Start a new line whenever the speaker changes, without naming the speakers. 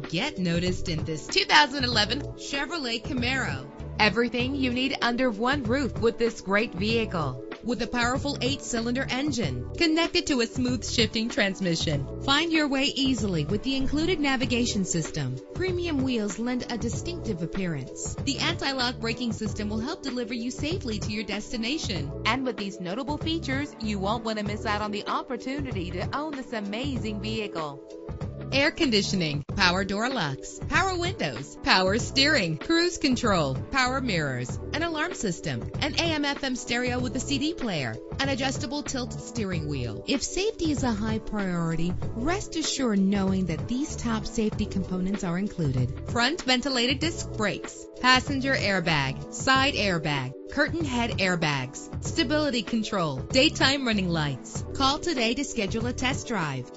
Get noticed in this 2011 Chevrolet Camaro. Everything you need under one roof with this great vehicle. With a powerful 8-cylinder engine connected to a smooth shifting transmission. Find your way easily with the included navigation system. Premium wheels lend a distinctive appearance. The anti-lock braking system will help deliver you safely to your destination. And with these notable features, you won't want to miss out on the opportunity to own this amazing vehicle. Air conditioning, power door locks, power windows, power steering, cruise control, power mirrors, an alarm system, an AM/FM stereo with a CD player, an adjustable tilt steering wheel. If safety is a high priority, rest assured knowing that these top safety components are included. Front ventilated disc brakes, passenger airbag, side airbag, curtain head airbags, stability control, daytime running lights. Call today to schedule a test drive.